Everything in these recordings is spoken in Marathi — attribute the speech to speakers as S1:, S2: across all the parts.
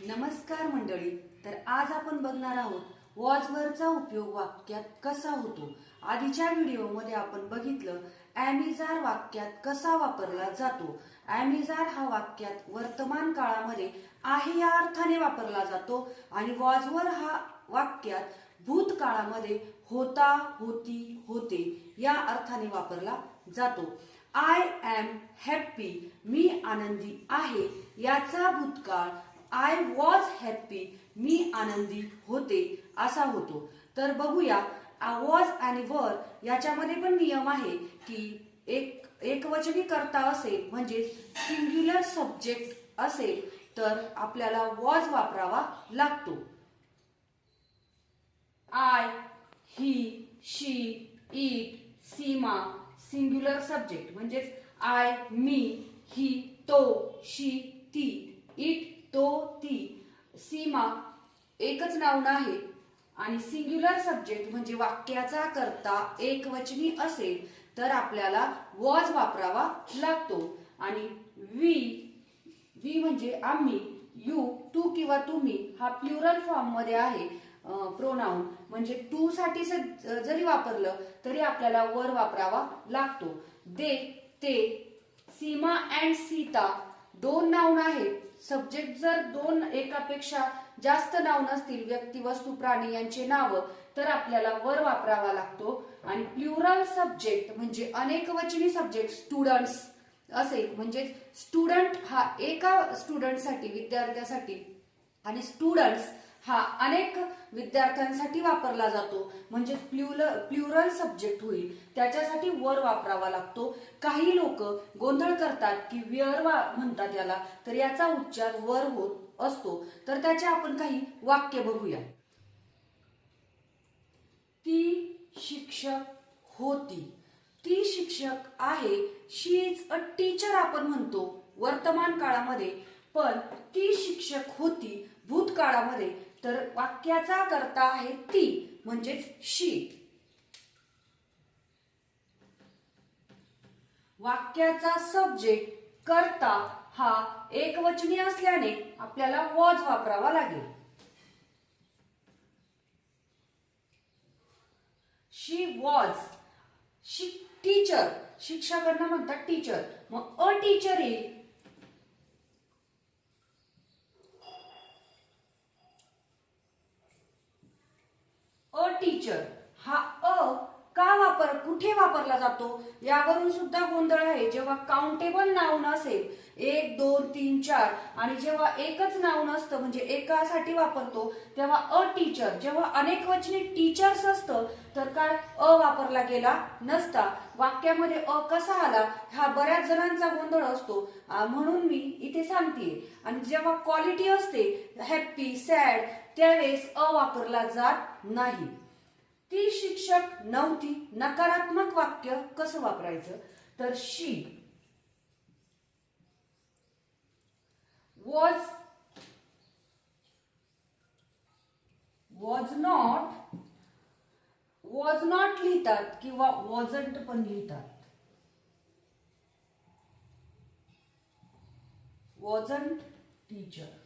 S1: नमस्कार मंडळी. तर आज आपण बघणार आहोत वॉजवरचा उपयोग वाक्यात कसा होतो. आधीच्या व्हिडिओमध्ये आपण बघितलं ॲमिजार वाक्यात कसा वापरला जातो. ॲमिजार हा वाक्यात वर्तमान काळामध्ये आहे या अर्थाने वापरला जातो आणि वॉजवर हा वाक्यात भूतकाळामध्ये होता, होती, होते या अर्थाने वापरला जातो. आय एम हॅप्पी, मी आनंदी आहे, याचा भूतकाळ आय वॉज हॅप्पी, मी आनंदी होते असा होतो. तर बघूया वॉज आणि वर याच्यामध्ये पण नियम आहे की एकवचनी कर्ता असेल म्हणजे सिंग्युलर सब्जेक्ट असेल तर आपल्याला वॉज वापरावा लागतो. I, he, she, it, Seema singular subject म्हणजेच आय, मी, ही, तो, शी, ती, इट, तो, ती, सीमा एकच नाउन आहे आणि सिंग्युलर सब्जेक्ट म्हणजे वाक्याचा कर्ता एकवचनी असेल तर आपल्याला वॉज वापरावा लागतो. आणि वी म्हणजे आम्ही, यू, तू किंवा तुम्ही हा प्लुरल फॉर्म मध्ये आहे प्रोनाउन म्हणजे टू साठी जरी वापरलं तरी आपल्याला वर वापरावा लागतो. दे, ते, सीमा अँड सीता दोन नाउन आहेत. सब्जेक्ट जर दोन एकापेक्षा जास्त नाउन असतील व्यक्ती, वस्तू, प्राणी यांचे नाव तर आपल्याला वर वापरावा लागतो. आणि प्लुरल सब्जेक्ट म्हणजे अनेकवचनी सब्जेक्ट स्टुडंट्स असेल म्हणजे स्टुडंट हा एका स्टुडंटसाठी विद्यार्थ्यासाठी आणि स्टुडंट्स हा अनेक विद्यार्थ्यांसाठी वापरला जातो म्हणजे प्लुरल सब्जेक्ट होईल, त्याच्यासाठी वर वापरावा लागतो. काही लोक गोंधळ करतात की वेअर म्हणतात याला, तर याचा उच्चार वर होत असतो. तर त्याचे आपण काही वाक्य बघूया. ती शिक्षक होती, ती शिक्षक आहे. शी इज अ टीचर आपण म्हणतो वर्तमान काळामध्ये, पण ती शिक्षक होती भूतकाळामध्ये तर वाक्याचा कर्ता आहे ती म्हणजेच शी. वाक्याचा सब्जेक्ट कर्ता हा एकवचनी असल्याने आपल्याला वॉज वापरावा लागेल. शी वॉज, टीचर शिक्षकांना म्हणतात टीचर, मग अ टीचर येईल. अ टीचर हा का कुठे वापरला जातो यावरून सुद्धा गोंधळ आहे. जेव्हा काउंटेबल नाउन असेल 1, 2, 3, 4 आणि जेव्हा एकच नाउन असतं म्हणजे एकासाठी वापरतो तेव्हा अ टीचर. जेव्हा अनेकवचनी टीचर्स असतं तर काय वापरला गेला नसता. वाक्यामध्ये कसा आला हा बऱ्याच जणांचा गोंधळ असतो म्हणून मी इथे सांगतेय. आणि जेव्हा क्वालिटी असते हॅप्पी, सॅड त्यावेळेस वापरला जात नाही. ती शिक्षक नव्हती, नकारात्मक वाक्य कसं वापरायचं तर शी वॉज नॉट लिहितात किंवा वॉजंट पण लिहितात. Wasn't teacher.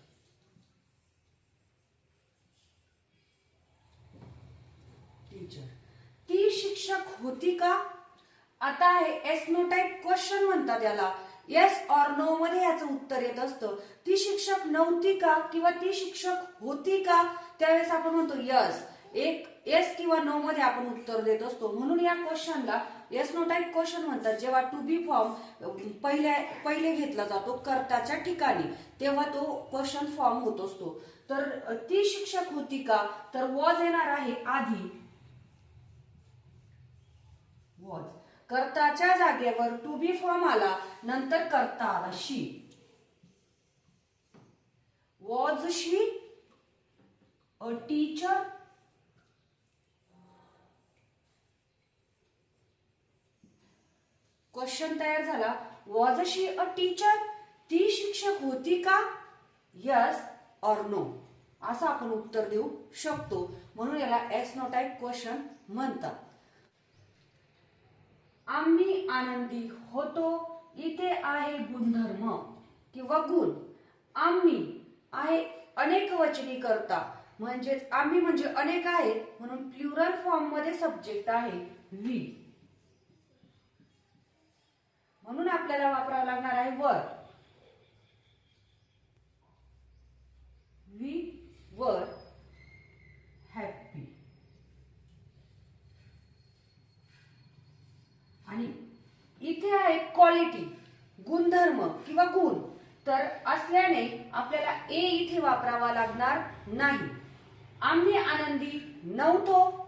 S1: ती शिक्षक होती का? आता आहे एस नो टाइप क्वेश्चन म्हणतात याला. येस ऑर नो मध्ये याचं उत्तर येत असतं. ती शिक्षक नव्हती का किंवा ती शिक्षक होती का त्यावेळेस आपण म्हणतो यस. एक येस किंवा नो मध्ये आपण उत्तर देत असतो म्हणून या क्वेश्चनला येस नो टाइप क्वेश्चन म्हणतात. जेव्हा टू बी फॉर्म पहिले घेतला जातो कर्त्याच्या ठिकाणी तेव्हा तो क्वेश्चन फॉर्म होत असतो. तर ती शिक्षक होती का तर वॉज येणार आहे आधी. वॉज कर्ताच्या जागेवर टू बी फॉर्म आला, नंतर कर्ता आला she. Was she a teacher? Question तयार झाला. Was she a teacher? ती शिक्षक होती का? यस ऑर नो असं आपण उत्तर देऊ शकतो म्हणून याला एस नो टाइप क्वेश्चन म्हणतात. आम्ही आनंदी होतो. इथे आहे गुणधर्म किंवा गुण. आम्ही आहे अ अनेक वचनी करता, म्हणजेच आम्ही म्हणजे अनेक आहे म्हणून प्लुरल फॉर्म मध्ये सब्जेक्ट आहे वी. म्हणून आपल्याला वापरावं लागणार आहे वर. We were happy. आणि इथे आहे क्वालिटी, गुणधर्म किंवा गुण, तर असल्याने आपल्याला ए इथे वापरावा लागणार नाही. आम्ही आनंदी नव्हतो.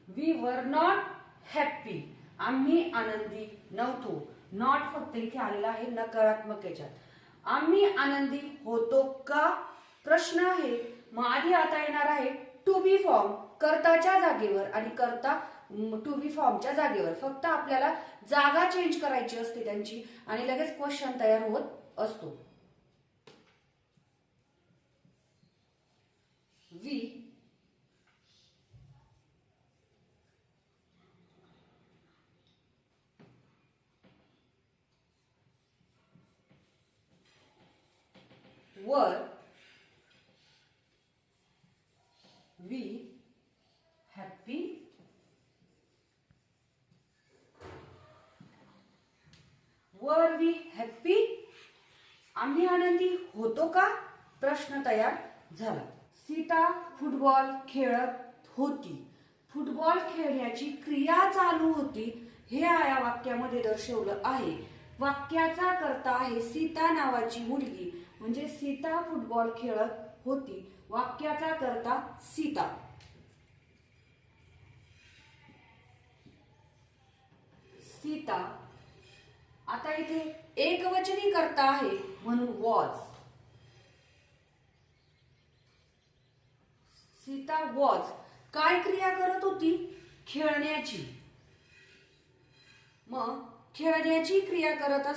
S1: We were not happy. आम्ही आनंदी नव्हतो. नॉट फक्त इथे आलेला आहे नकारात्मक याच्यात. आम्ही आनंदी होतो का प्रश्न आहे. मग आधी आता येणार आहे टू बी फॉर्म, कर्ताच्या जागेवर आणि कर्ता टू बी फॉर्मच्या जागेवर. फक्त आपल्याला जागा चेंज करायची असते त्यांची आणि लगेच क्वेश्चन तयार होत असतो. We were we happy. Were we happy. आम्ही आनंदी होतो का प्रश्न तयार झाला. सीता फुटबॉल खेळत होती. फुटबॉल खेळण्याची क्रिया चालू होती हे या वाक्यामध्ये दर्शवलं आहे. वाक्याचा कर्ता आहे सीता नावाची मुलगी, म्हणजे सीता फुटबॉल खेळत होती. वाक्याचा कर्ता सीता. सीता. आता इथे एकवचनी कर्ता आहे म्हणून वॉज. सीता वॉज. काय क्रिया करत होती. खेळण्याची. मग खेळण्याची क्रिया करत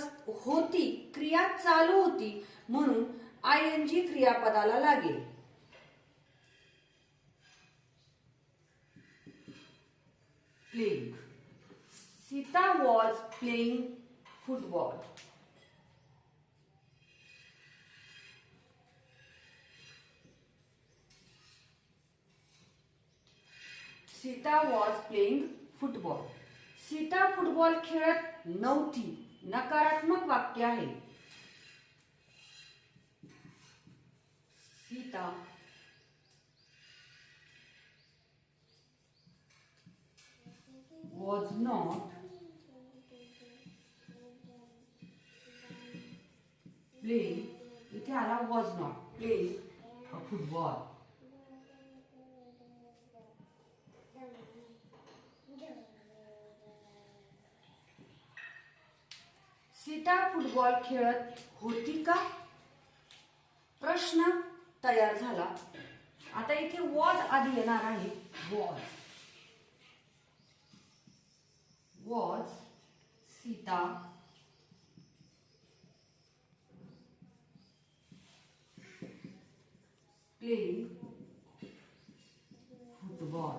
S1: होती, क्रिया चालू होती म्हणून आयएनजी क्रियापदाला लागेल. Playing. Sita was playing football. Sita was playing football. Sita football खेळत नव्हती. नकारात्मक वाक्य आहे. Sita was not playing. इथे आला was not playing a football. Sita football खेळत होती का प्रश्न तयार झाला. आता इथे वॉज आधी येणार आहे. Was. Was Sita playing football.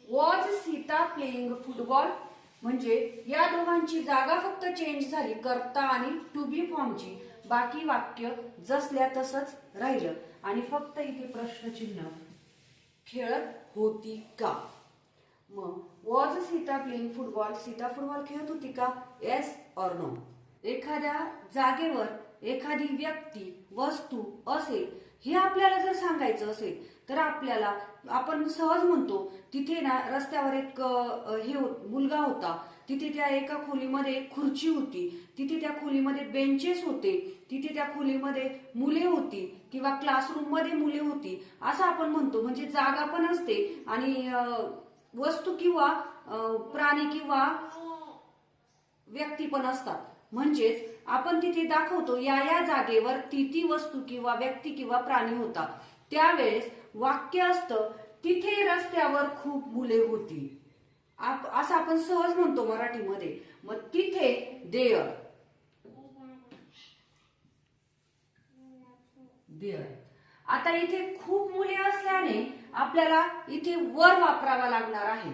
S1: Was Sita playing football म्हणजे या दोघांची जागा फक्त चेंज झाली, कर्ता आणि टू बी फॉर्मची. बाकी वाक्य जसल्या तसंच राहिलं आणि फक्त इथे प्रश्नचिन्ह खेळत होती का. मग was Sita playing football. Sita football खेळत होती का. Yes or no. एखाद्या जागेवर एखादी व्यक्ती वस्तू असेल हे आपल्याला जर सांगायचं असेल तर आपल्याला आपण सहज म्हणतो तिथे ना रस्त्यावर एक मुलगा होता. तिथे त्या एका खोलीमध्ये एक खुर्ची होती. तिथे त्या खोलीमध्ये बेंचेस होते. तिथे त्या खोलीमध्ये मुले होती किंवा क्लासरूम मध्ये मुले होती असं आपण म्हणतो. म्हणजे जागा पण असते आणि वस्तू किंवा प्राणी किंवा व्यक्ती पण असतात. म्हणजेच आपण तिथे दाखवतो या जागेवर ती वस्तू किंवा व्यक्ती किंवा प्राणी होता. त्यावेळेस वाक्य असतं तिथे रस्त्यावर खूप मुले होती असं आपण सहज म्हणतो मराठीमध्ये. मग तिथे देअर. देअर. आता इथे खूप मुले असल्याने आपल्याला इथे वर वापरावा लागणार आहे.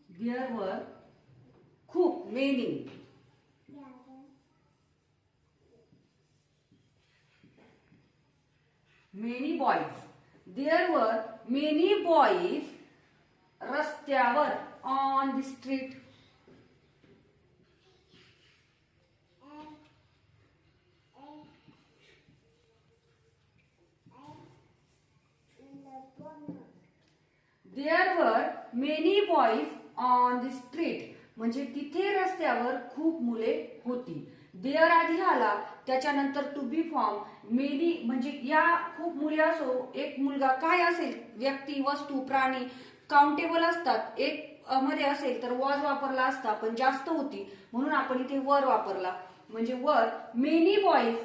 S1: देअर वर खूप, many. Many boys. There were many boys रस्त्यावर, on the street. There were many boys on the street. म्हणजे तिथे रस्त्यावर खूप मुले होती. देअर आधी आला, त्याच्यानंतर टू बी फॉर्म. मेनी म्हणजे या खूप मुले असो, एक मुलगा काय असेल, व्यक्ती, वस्तू, प्राणी काउंटेबल असतात. एक मध्ये असेल तर वॉज वापरला असता, पण जास्त होती म्हणून आपण इथे वर वापरला. म्हणजे वर many boys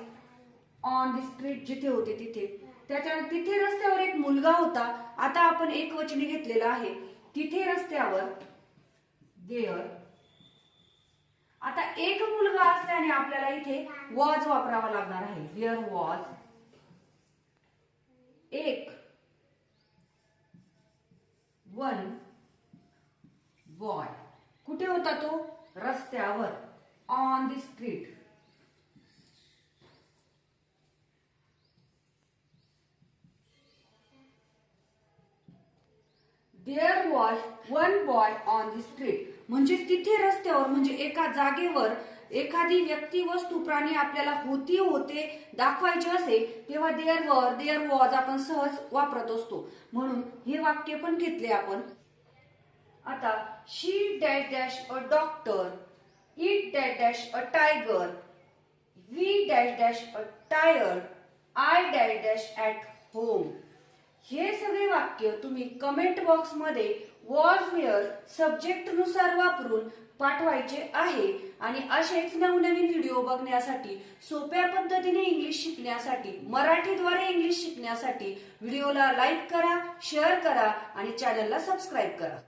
S1: on the street, जिथे होते तिथे. त्याच्यानंतर तिथे रस्त्यावर एक मुलगा होता. आता आपण एक वचनी घेतलेला आहे. तिथे रस्त्यावर देअर. आता एक मुलगा असल्याने आपल्याला इथे वॉज वापरावा लागणार आहे. देअर वॉज एक, वन बॉय. कुठे होता तो? रस्त्यावर, on the street. There was one boy on the street. म्हणजे तिथे रस्त्यावर म्हणजे एका जागेवर एखादी व्यक्ती, वस्तू, प्राणी आपल्याला होते दाखवायचे असेल तेव्हा देअर वॉज आपण सहज वापरत असतो. म्हणून हे वाक्य पण घेतले आपण. आता she dash dash a doctor, it dash dash a tiger, we dash dash a tired, I dash dash at home. हे सगळे वाक्य तुम्ही कमेंट बॉक्स मध्ये वॉज, वेअर सब्जेक्ट नुसार वापरून पाठवायचे आहे. आणि असेच नवनवीन व्हिडिओ बघण्यासाठी, सोप्या पद्धतीने इंग्लिश शिकण्यासाठी, मराठीद्वारे इंग्लिश शिकण्यासाठी व्हिडिओला लाईक करा, शेअर करा आणि चॅनलला सबस्क्राईब करा.